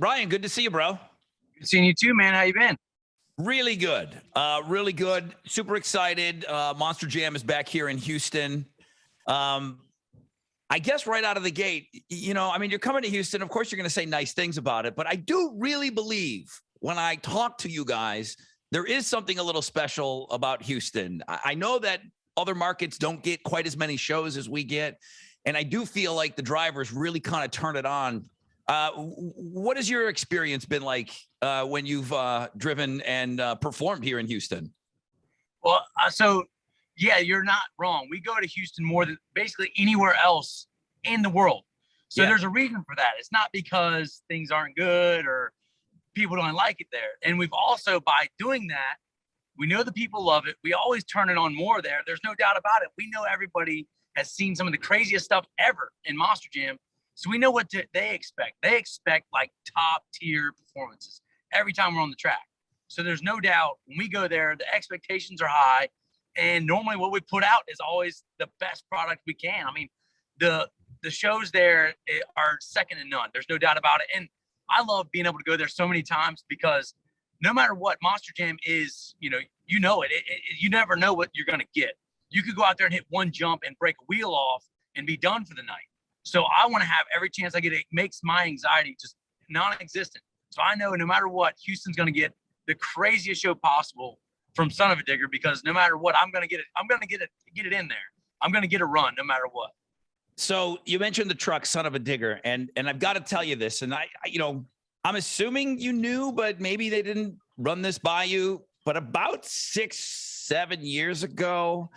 Brian, good to see you, bro. Good seeing you too, man. How you been? Really good. Really good. Super excited. Monster Jam is back here in Houston. I guess right out of the gate, you're coming to Houston. Of course, you're going to say nice things about it, but I do really believe when I talk to you guys, there is something a little special about Houston. I know that other markets don't get quite as many shows as we get, and I do feel like the drivers really kind of turn it on. What has your experience been like when you've driven and performed here in Houston? Well, yeah, you're not wrong. We go to Houston more than basically anywhere else in the world. So There's a reason for that. It's not because things aren't good or people don't like it there. And we've also, by doing that, we know the people love it. We always turn it on more there. There's no doubt about it. We know everybody has seen some of the craziest stuff ever in Monster Jam. So we know what they expect. They expect like top tier performances every time we're on the track. So there's no doubt when we go there, the expectations are high. And normally what we put out is always the best product we can. I mean, the shows there are second to none. There's no doubt about it. And I love being able to go there so many times because no matter what Monster Jam is, you never know what you're going to get. You could go out there and hit one jump and break a wheel off and be done for the night. So I want to have every chance I get. It makes my anxiety just non-existent. So I know no matter what, Houston's going to get the craziest show possible from Son of a Digger, because no matter what, I'm going to get it. I'm going to get it in there. I'm going to get a run no matter what. So you mentioned the truck, Son of a Digger, and I've got to tell you this, and I'm assuming you knew, but maybe they didn't run this by you. But about 6-7 years ago,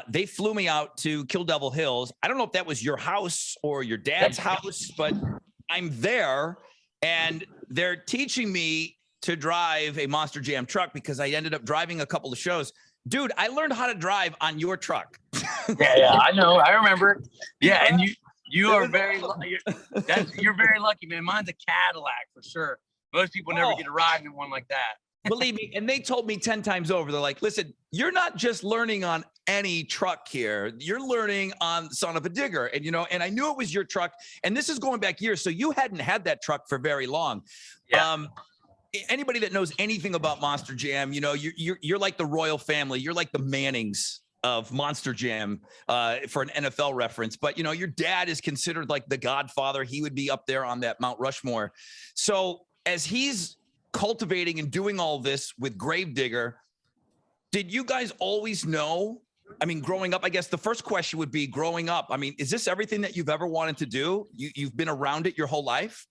they flew me out to Kill Devil Hills. I don't know if that was your house or your dad's house, but I'm there, and they're teaching me to drive a Monster Jam truck because I ended up driving a couple of shows. Dude, I learned how to drive on your truck. Yeah, I know. I remember. Yeah, and you are very lucky. You're very lucky, man. Mine's a Cadillac for sure. Most people never get a ride in one like that. Believe me, and they told me 10 times over, they're like, listen, you're not just learning on any truck here. You're learning on Son of a Digger. And, and I knew it was your truck. And this is going back years. So you hadn't had that truck for very long. Yeah. Anybody that knows anything about Monster Jam, you're like the royal family. You're like the Mannings of Monster Jam for an NFL reference. But, your dad is considered like the godfather. He would be up there on that Mount Rushmore. So as he's cultivating and doing all this with Gravedigger, did you guys always know? I mean, growing up, I guess the first question would be growing up. I mean, is this everything that you've ever wanted to do? You've been around it your whole life?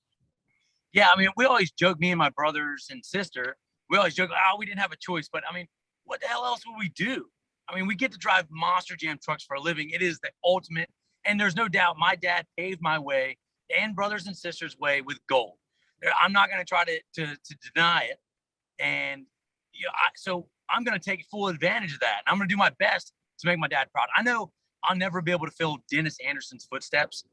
Yeah, I mean, we always joke, me and my brothers and sister, we always joke, we didn't have a choice. But I mean, what the hell else would we do? I mean, we get to drive Monster Jam trucks for a living. It is the ultimate. And there's no doubt my dad paved my way and brothers and sisters' way with gold. I'm not going to try to deny it. And so I'm going to take full advantage of that. And I'm going to do my best to make my dad proud. I know I'll never be able to fill Dennis Anderson's footsteps.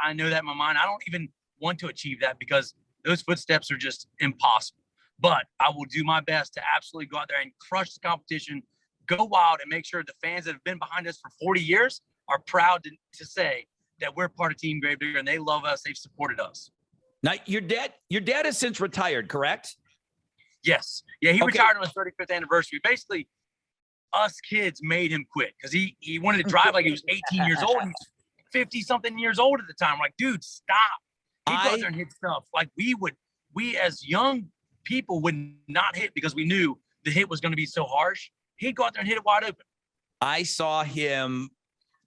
I know that in my mind. I don't even want to achieve that because those footsteps are just impossible. But I will do my best to absolutely go out there and crush the competition, go wild, and make sure the fans that have been behind us for 40 years are proud to say that we're part of Team Gravedigger and they love us. They've supported us. Now, your dad has since retired, correct? Yes. Yeah, he retired on his 35th anniversary. Basically, us kids made him quit because he wanted to drive like he was 18 years old. And he's 50-something years old at the time. We're like, dude, stop. He'd go out there and hit stuff. Like we as young people would not hit because we knew the hit was going to be so harsh. He'd go out there and hit it wide open. I saw him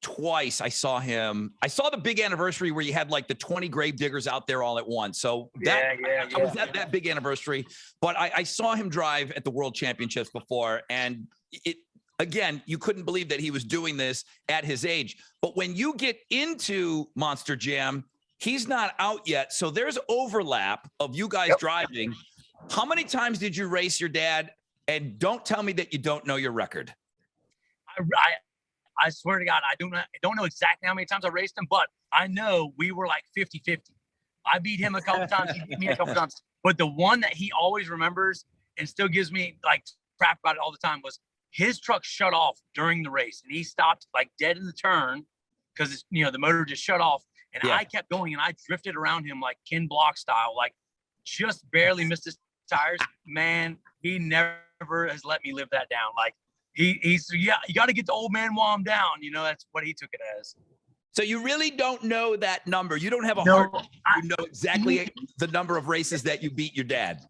twice. I saw the big anniversary where you had like the 20 Gravediggers out there all at once. So I was at that big anniversary, but I saw him drive at the World Championships before. And again, you couldn't believe that he was doing this at his age. But when you get into Monster Jam, he's not out yet. So there's overlap of you guys driving. How many times did you race your dad? And don't tell me that you don't know your record. I swear to God, I don't know exactly how many times I raced him, but I know we were like 50-50. I beat him a couple times. He beat me a couple times. But the one that he always remembers and still gives me like crap about it all the time was his truck shut off during the race. And he stopped like dead in the turn because the motor just shut off. And I kept going and I drifted around him like Ken Block style, like just barely missed his tires. Man, he never has let me live that down. Like he's yeah, you got to get the old man while I'm down. You know, that's what he took it as. So you really don't know that number. You don't have a No, heart. You know exactly the number of races that you beat your dad.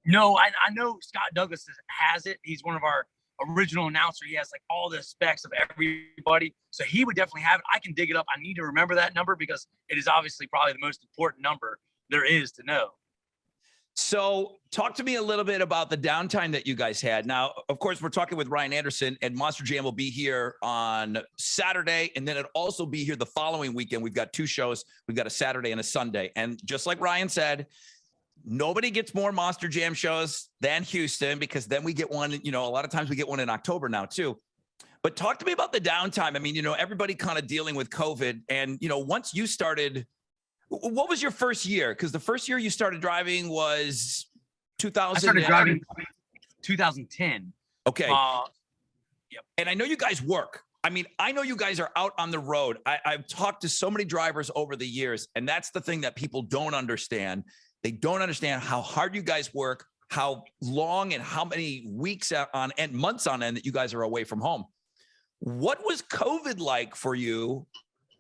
No, I know Scott Douglas has it. He's one of our original announcer. He has like all the specs of everybody. So he would definitely have it. I can dig it up. I need to remember that number because it is obviously probably the most important number there is to know. So talk to me a little bit about the downtime that you guys had. Now, of course, we're talking with Ryan Anderson, and Monster Jam will be here on Saturday, and then it'll also be here the following weekend. We've got 2 shows. We've got a Saturday and a Sunday. And just like Ryan said, nobody gets more Monster Jam shows than Houston, because then we get one, you know, a lot of times we get one in October now too. But talk to me about the downtime. I mean, you know, everybody kind of dealing with COVID, and, you know, once you started, what was your first year? Because the first year you started driving was 2000. I started driving 2010. Okay. Yep. And I know you guys work. I mean, I know you guys are out on the road. I've talked to so many drivers over the years, and that's the thing that people don't understand. They don't understand how hard you guys work, how long and how many weeks on end, months on end that you guys are away from home. What was COVID like for you?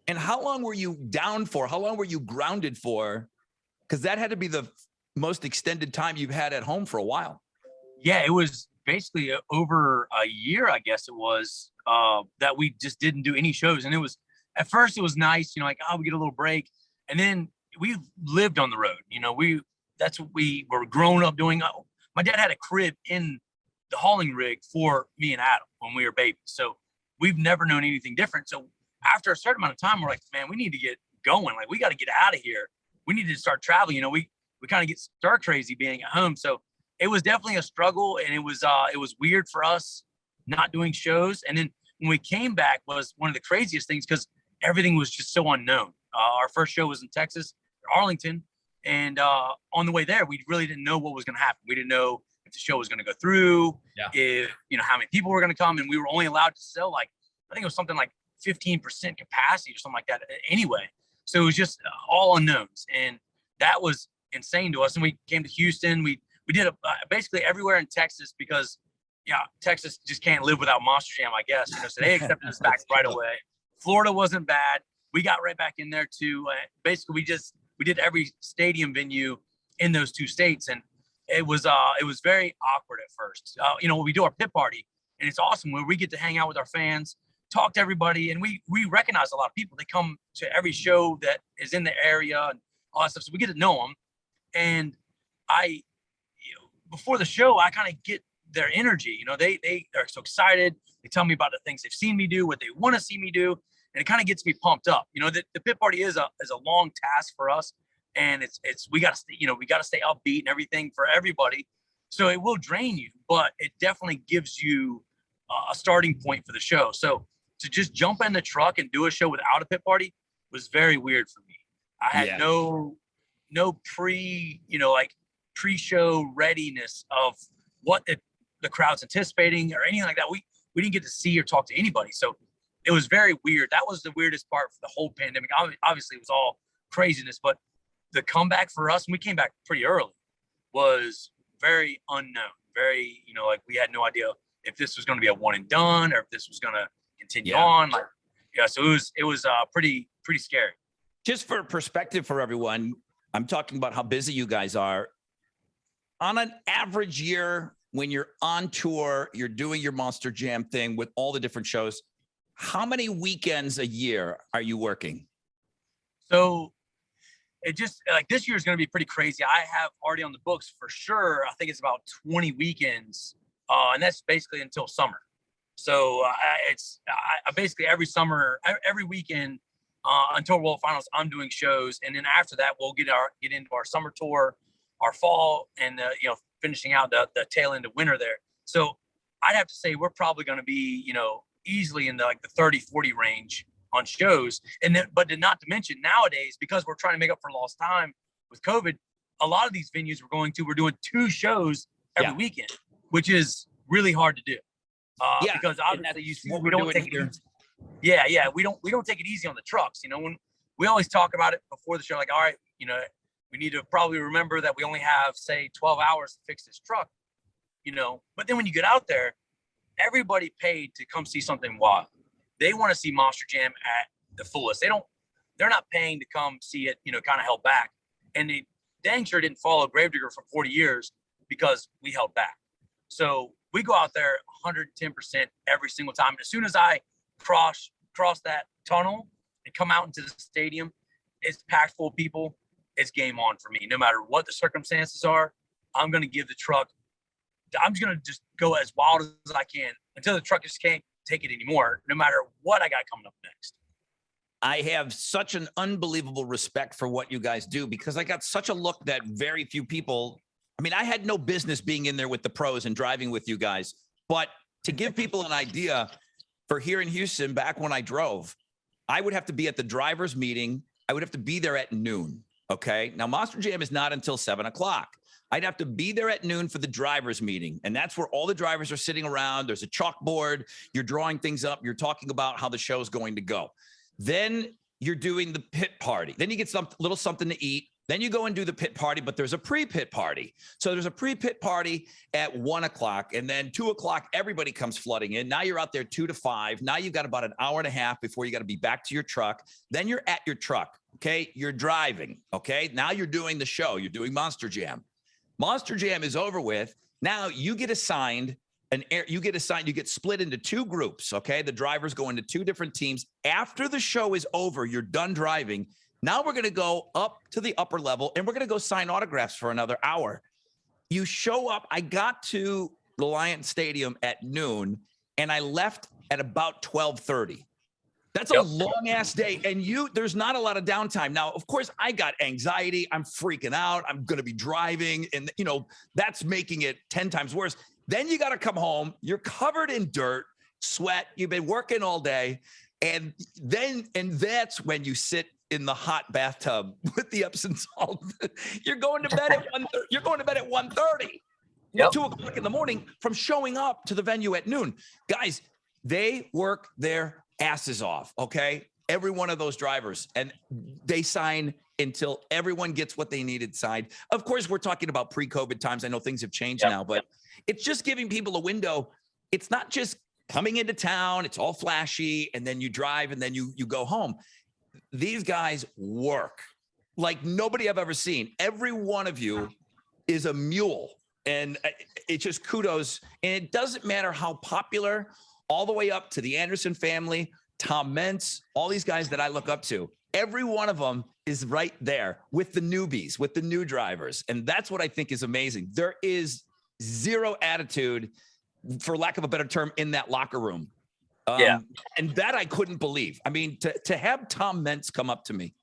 And how long were you down for? How long were you grounded for? Because that had to be the most extended time you've had at home for a while. Yeah, it was basically over a year, I guess it was, that we just didn't do any shows. And it was, at first it was nice, you know, like, oh, we get a little break. And then we lived on the road. You know, that's what we were grown up doing. My dad had a crib in the hauling rig for me and Adam when we were babies. So we've never known anything different. So after a certain amount of time, we're like, man, we need to get going. Like, we got to get out of here. We need to start traveling. You know, we kind of get stir crazy being at home. So it was definitely a struggle, and it was weird for us not doing shows. And then when we came back was one of the craziest things because everything was just so unknown. Our first show was in Texas, Arlington. And on the way there, we really didn't know what was going to happen. We didn't know if the show was going to go through, if, you know, how many people were going to come. And we were only allowed to sell, like, I think it was something like 15% capacity or something like that anyway. So it was just all unknowns. And that was insane to us. And we came to Houston. We did basically everywhere in Texas because, yeah, Texas just can't live without Monster Jam, I guess. You know, so they accepted us back right away. Florida wasn't bad. We got right back in there too. Basically, we did every stadium venue in those 2 states, and it was very awkward at first. You know, we do our pit party, and it's awesome where we get to hang out with our fans, talk to everybody, and we recognize a lot of people. They come to every show that is in the area and all that stuff, so we get to know them. And before the show, I kind of get their energy. You know, they are so excited. They tell me about the things they've seen me do, what they want to see me do. And it kind of gets me pumped up. You know, the pit party is a long task for us, and we got to stay upbeat and everything for everybody. So it will drain you, but it definitely gives you a starting point for the show. So to just jump in the truck and do a show without a pit party was very weird for me. I had no pre-show readiness of what the crowd's anticipating or anything like that. We didn't get to see or talk to anybody. So it was very weird. That was the weirdest part for the whole pandemic. Obviously, it was all craziness, but the comeback for us, and we came back pretty early, was very unknown. Very, you know, like we had no idea if this was going to be a one and done or if this was going to continue on. Like, yeah, so it was pretty scary. Just for perspective for everyone, I'm talking about how busy you guys are. On an average year, when you're on tour, you're doing your Monster Jam thing with all the different shows, how many weekends a year are you working? So it just, like, this year is going to be pretty crazy. I have already on the books for sure. I think it's about 20 weekends. And that's basically until summer. So I basically every summer, every weekend until World Finals, I'm doing shows. And then after that, we'll get into our summer tour, our fall, and finishing out the tail end of winter there. So I'd have to say we're probably going to be, easily in the 30-40 range on shows. And then, but not to mention nowadays, because we're trying to make up for lost time with COVID, a lot of these venues we're doing 2 shows every weekend, which is really hard to do. Because obviously we don't take it easy. We don't take it easy on the trucks. When we always talk about it before the show, like, all right, We need to probably remember that we only have, say, 12 hours to fix this truck, But then when you get out there, everybody paid to come see something wild. They want to see Monster Jam at the fullest. They're not paying to come see it, kind of held back. And they dang sure didn't follow Gravedigger for 40 years because we held back. So we go out there 110% every single time. And as soon as I cross that tunnel and come out into the stadium, it's packed full of people. It's game on for me. No matter what the circumstances are, I'm going to give the truck. I'm just going to just go as wild as I can until the truck just can't take it anymore, no matter what I got coming up next. I have such an unbelievable respect for what you guys do because I got such a look that very few people, I mean, I had no business being in there with the pros and driving with you guys, but to give people an idea, for here in Houston, back when I drove, I would have to be at the driver's meeting. I would have to be there at noon. Okay. Now Monster Jam is not until 7 o'clock. I'd have to be there at noon for the driver's meeting. And that's where all the drivers are sitting around. There's a chalkboard. You're drawing things up. You're talking about how the show is going to go. Then you're doing the pit party. Then you get some little something to eat. Then you go and do the pit party, but there's a pre-pit party. So there's a pre-pit party at 1 o'clock, and then 2 o'clock, everybody comes flooding in. Now you're out there 2 to 5. Now you've got about an hour and a half before you got to be back to your truck. Then you're at your truck. Okay. You're driving. Okay. Now you're doing the show. You're doing Monster Jam. Monster Jam is over with. Now you get assigned you get split into 2 groups. Okay. The drivers go into 2 different teams. After the show is over, you're done driving. Now we're going to go up to the upper level and we're going to go sign autographs for another hour. You show up. I got to Reliant Stadium at noon and I left at about 12:30. That's a long ass day. And there's not a lot of downtime. Now, of course, I got anxiety. I'm freaking out. I'm going to be driving. And, that's making it 10 times worse. Then you got to come home. You're covered in dirt, sweat. You've been working all day. And that's when you sit in the hot bathtub with the Epsom salt. You're going to bed at 1:30. Yep. 2 o'clock in the morning from showing up to the venue at noon. Guys, they work their asses off. Okay. Every one of those drivers, and they sign until everyone gets what they needed signed. Of course, we're talking about pre-COVID times. I know things have changed now, but it's just giving people a window. It's not just coming into town. It's all flashy. And then you drive and then you go home. These guys work like nobody I've ever seen. Every one of you is a mule, and it's just kudos. And it doesn't matter how popular, all the way up to the Anderson family, Tom Mentz, all these guys that I look up to. Every one of them is right there with the newbies, with the new drivers. And that's what I think is amazing. There is zero attitude, for lack of a better term, in that locker room. And that I couldn't believe. I mean, to have Tom Mentz come up to me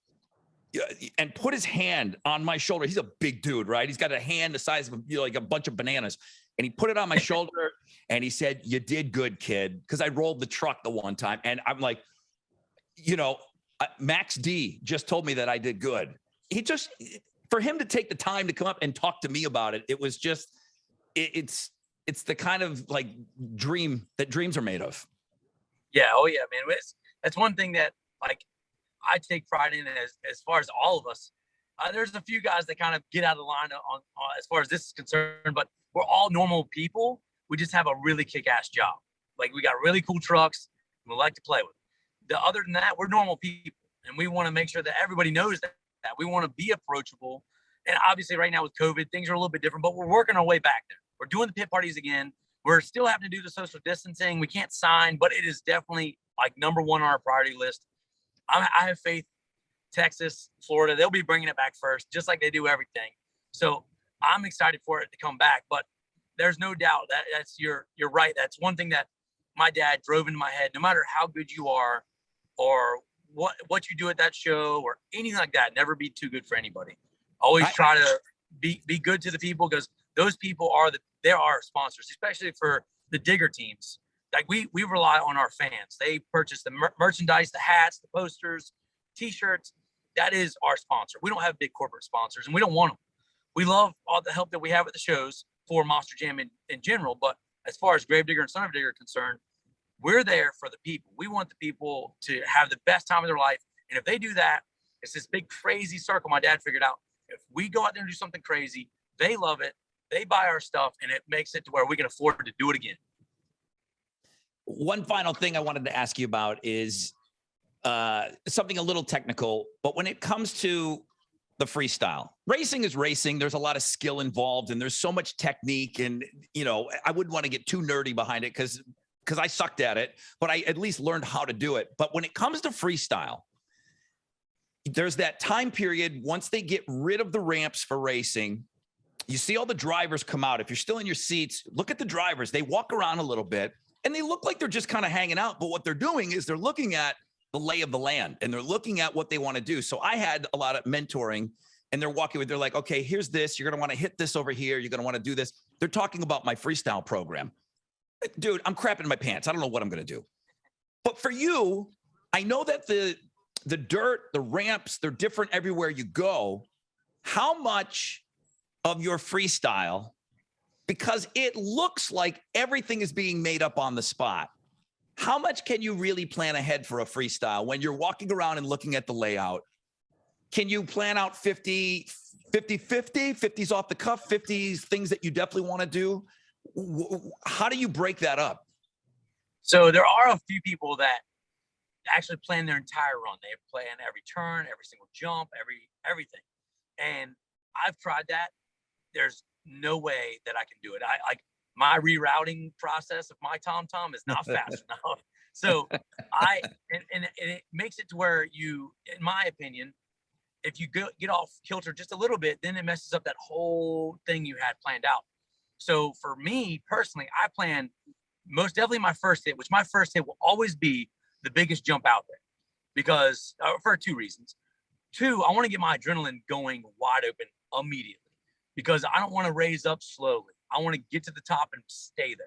and put his hand on my shoulder. He's a big dude, right? He's got a hand the size of like a bunch of bananas. And he put it on my shoulder and he said, "You did good, kid." Because I rolled the truck the one time. And I'm like, Max D just told me that I did good. For him to take the time to come up and talk to me about it, it was just, it's the kind of like dream that dreams are made of. Yeah. Oh yeah, man. That's one thing that like I take pride in as far as all of us. There's a few guys that kind of get out of the line on as far as this is concerned, but we're all normal people. We just have a really kick-ass job. Like we got really cool trucks and we like to play with. Other than that, we're normal people, and we want to make sure that everybody knows that we want to be approachable. And obviously right now with COVID, things are a little bit different, but we're working our way back there. We're doing the pit parties again. We're still having to do the social distancing. We can't sign, but it is definitely like number one on our priority list. I have faith. Texas, Florida, they'll be bringing it back first, just like they do everything. So I'm excited for it to come back, but there's no doubt that's you're right. That's one thing that my dad drove into my head. No matter how good you are or what you do at that show or anything like that, never be too good for anybody. Always try to be good to the people, because those people they're our sponsors, especially for the digger teams. Like we rely on our fans. They purchase the merchandise, the hats, the posters, T-shirts. That is our sponsor. We don't have big corporate sponsors, and we don't want them. We love all the help that we have at the shows for Monster Jam in general. But as far as Gravedigger and Son of Digger are concerned, we're there for the people. We want the people to have the best time of their life. And if they do that, it's this big crazy circle my dad figured out. if we go out there and do something crazy, they love it. They buy our stuff, and it makes it to where we can afford to do it again. One final thing I wanted to ask you about is something a little technical, but when it comes to the freestyle, racing is racing. There's a lot of skill involved, and there's so much technique. And I wouldn't want to get too nerdy behind it because I sucked at it, but I at least learned how to do it. But when it comes to freestyle, there's that time period once they get rid of the ramps for racing. You see all the drivers come out. If you're still in your seats, look at the drivers. They walk around a little bit and they look like they're just kind of hanging out. But what they're doing is they're looking at the lay of the land and they're looking at what they want to do. So I had a lot of mentoring, and they're walking with, they're like, okay, here's this. You're going to want to hit this over here. You're going to want to do this. They're talking about my freestyle program. Dude, I'm crapping my pants. I don't know what I'm going to do. But for you, I know that the dirt, the ramps, they're different everywhere you go. How much of your freestyle, because it looks like everything is being made up on the spot, how much can you really plan ahead for a freestyle when you're walking around and looking at the layout? Can you plan out 50, 50s off the cuff, 50s things that you definitely want to do? How do you break that up? So there are a few people that actually plan their entire run. They plan every turn, every single jump, everything. And I've tried that. There's no way that I can do it. I like my rerouting process of my TomTom is not fast enough. So and it makes it to where you, in my opinion, if you get off kilter just a little bit, then it messes up that whole thing you had planned out. So for me personally, I plan most definitely my first hit, which my first hit will always be the biggest jump out there, because for two reasons. Two, I want to get my adrenaline going wide open immediately, because I don't want to raise up slowly. I want to get to the top and stay there.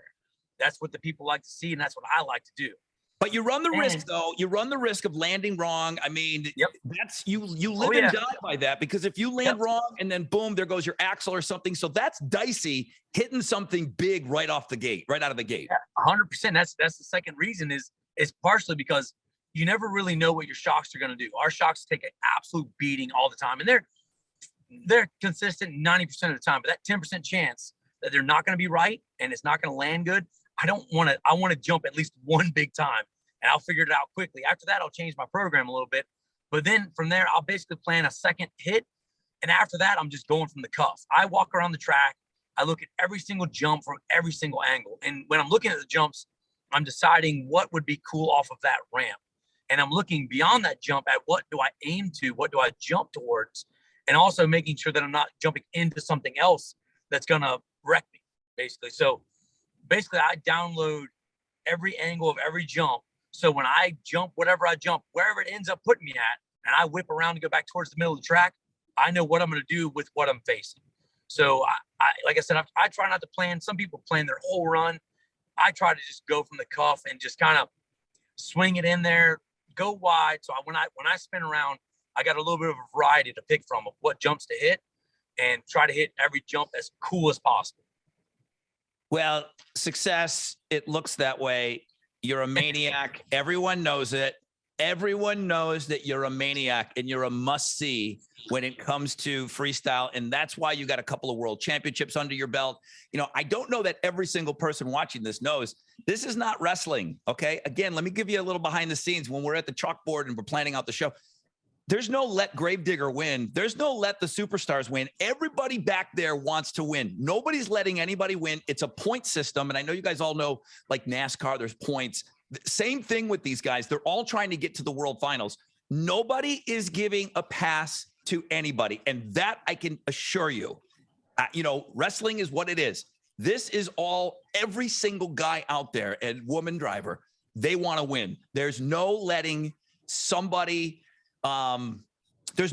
That's what the people like to see, and that's what I like to do. But you run the risk, though. You run the risk of landing wrong. I mean, yep. That's you live and die by that, because if you land wrong and then boom, there goes your axle or something. So that's dicey, hitting something big right off the gate, right out of the gate. 100%. That's the second reason is partially because you never really know what your shocks are going to do. Our shocks take an absolute beating all the time, and they're consistent 90% of the time. But that 10% chance that they're not going to be right and it's not going to land good, I want to jump at least one big time, and I'll figure it out quickly. After that, I'll change my program a little bit. But then from there, I'll basically plan a second hit. And after that, I'm just going from the cuff. I walk around the track. I look at every single jump from every single angle. And when I'm looking at the jumps, I'm deciding what would be cool off of that ramp. And I'm looking beyond that jump at what do I aim to, what do I jump towards, and also making sure that I'm not jumping into something else that's going to wreck me, basically. So basically, I download every angle of every jump. So when I jump, whatever I jump, wherever it ends up putting me at, and I whip around to go back towards the middle of the track, I know what I'm going to do with what I'm facing. So I like I said, I try not to plan. Some people plan their whole run. I try to just go from the cuff and just kind of swing it in there, go wide. So when I spin around, I got a little bit of a variety to pick from of what jumps to hit, and try to hit every jump as cool as possible. Well, success, it looks that way. You're a maniac. Everyone knows it. Everyone knows that you're a maniac and you're a must-see when it comes to freestyle. And that's why you got a couple of world championships under your belt. I don't know that every single person watching this knows this is not wrestling. Okay. Again, let me give you a little behind the scenes. When we're at the chalkboard and we're planning out the show, there's no let Gravedigger win. There's no let the superstars win. Everybody back there wants to win. Nobody's letting anybody win. It's a point system. And I know you guys all know, like NASCAR, there's points. Same thing with these guys. They're all trying to get to the world finals. Nobody is giving a pass to anybody. And that I can assure you, wrestling is what it is. This is all every single guy out there and woman driver. They want to win. There's no letting somebody, well, this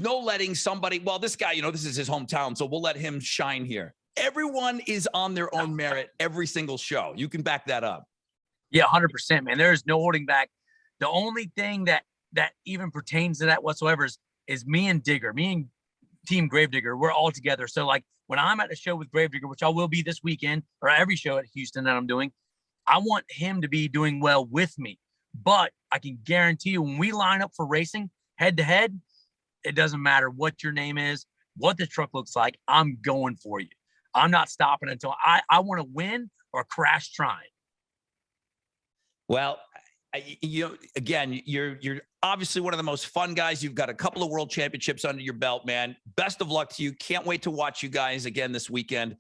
guy, this is his hometown, so we'll let him shine here. Everyone is on their own merit every single show. You can back that up. Yeah, 100%, man. There is no holding back. The only thing that even pertains to that whatsoever is me and Team Gravedigger. We're all together. So like when I'm at a show with Gravedigger, which I will be this weekend, or every show at Houston that I'm doing, I want him to be doing well with me. But I can guarantee you, when we line up for racing head to head, it doesn't matter what your name is. what the truck looks like, I'm going for you. I'm not stopping until I want to win or crash trying. Well, again, you're obviously one of the most fun guys. You've got a couple of world championships under your belt, man. Best of luck to you. Can't wait to watch you guys again this weekend.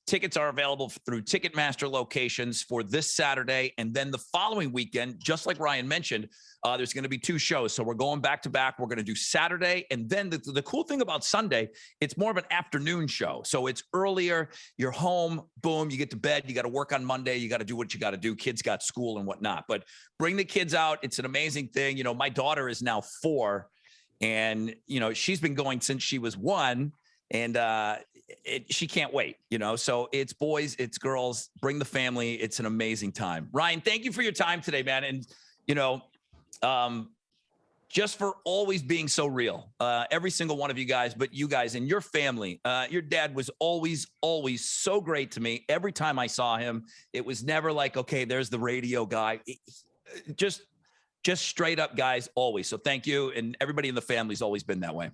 Tickets are available through Ticketmaster locations for this Saturday. And then the following weekend, just like Ryan mentioned, there's going to be 2 shows. So we're going back to back. We're going to do Saturday. And then the cool thing about Sunday, it's more of an afternoon show. So it's earlier. You're home. Boom. You get to bed. You got to work on Monday. You got to do what you got to do. Kids got school and whatnot. But bring the kids out. It's an amazing thing. You know, my daughter is now 4. And, you know, she's been going since she was 1. And she can't wait, you know, so it's boys, it's girls, bring the family. It's an amazing time. Ryan, thank you for your time today, man. And, you know, just for always being so real, every single one of you guys, but you guys and your family, your dad was always so great to me. Every time I saw him, it was never like, okay, there's the radio guy. Just straight up guys, always. So thank you. And everybody in the family's always been that way.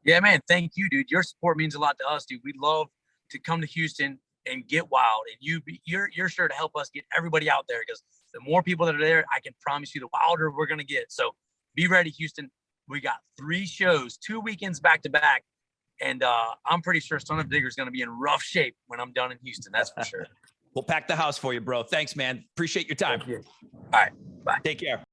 Yeah, man. Thank you, dude. Your support means a lot to us, dude. We'd love to come to Houston and get wild. And you're sure to help us get everybody out there, because the more people that are there, I can promise you the wilder we're going to get. So be ready, Houston. We got 3 shows, 2 weekends back to back. And I'm pretty sure Son of Digger is going to be in rough shape when I'm done in Houston. That's for sure. We'll pack the house for you, bro. Thanks, man. Appreciate your time. Thank you. All right. Bye. Take care.